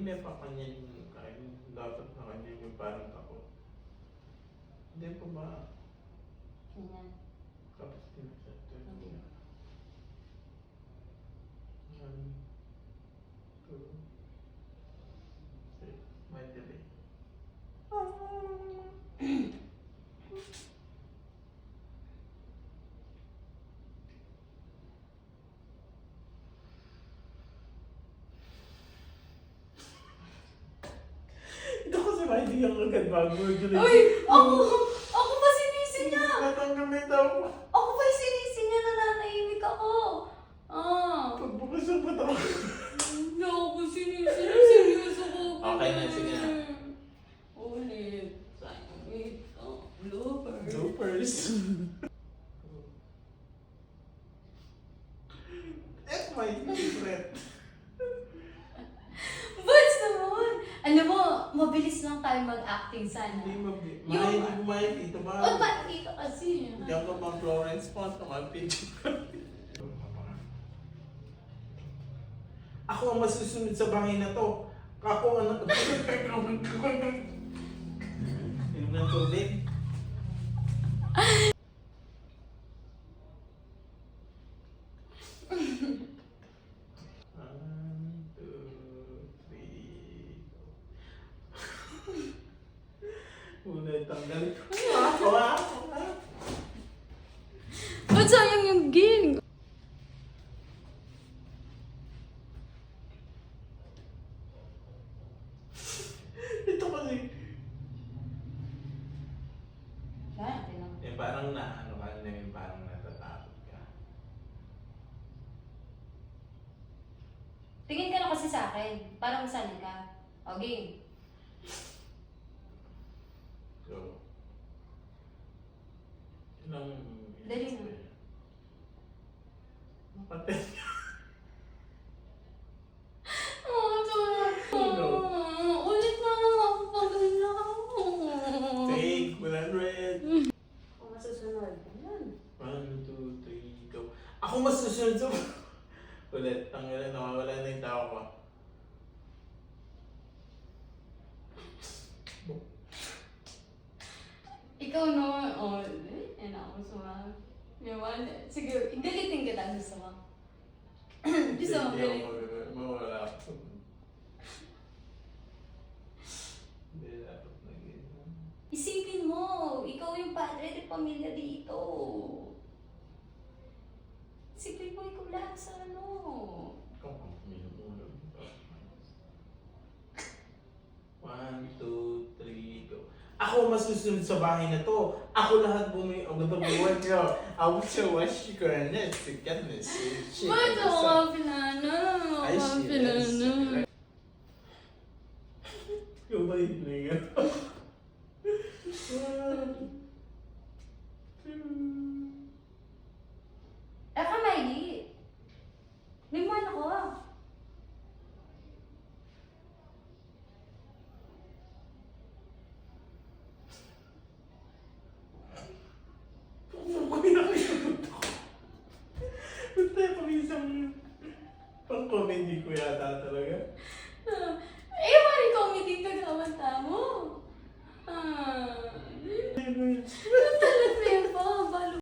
Kanina pa kanya yung kain. Dapat na kanya yung parang takot. Hindi po ba? Ganyan. Tapos tinasento. Hindi. 1, 2, 3. May delay. Ito kasi maintindihan ko agad bago delay. Uy! Ako ba sinisi niya? Natanggal na yung tao ko. Ako ba sinisi niya? Nananahimik ako. Pagbukas ang mata ko. Hindi ako sinisi niya. Seryoso ko. Okay na, sige na. Ulit. Sayang ito. Bloopers. Bloopers. That's my favorite. Bats naman! Alam mo, mabilis lang tayo mag-acting sana. Hindi Yung- mahal dito ba? O, ba't dito kasi? Diyan ka pang Florence Pond, nakapidyo ka. Ako ang masusunod sa bahay na to. Ako ang Inom ng tubig. One, two, three, go. Una tanggal ko. Ako. Ba't sayang yung game? Ito kasi. Kaya, lang. Parang na, ano ka na yun, parang natatakot ka. Tingin ka na kasi sa akin. Parang masanay ka. O, game. So, ilang Dali na. Mapatay. Ano? Ulit na lang ako pag Take 100. Kung masusunod. Ayan. 1, 2, 3, go. Ako masusunod sa... Ulit, tanggalan, nawawala na yung tao ko. Ikaw no, yan ako suma. Yaman, sige, igalitin kita gusto mo. Gusto mo, Hindi galit. ako mawala ako. Hindi dapat na ganyan. Isipin mo, ikaw yung padre de pamilya dito. Isipin mo, ikaw lahat sa ano. Ikaw ang minuulo. 1, 2, 3, go. Ako masusunod sa bahay na to. Ako lahat bumi... Ang natabuhan ko. I want to wash your neck to get this shit. Ba't ako ka pinana? Ay, Ako shit. pinana. Yung ba yung player? 1, 2... Eh, kamay, may man ako. Basta paminsan pang comedy ko yata talaga.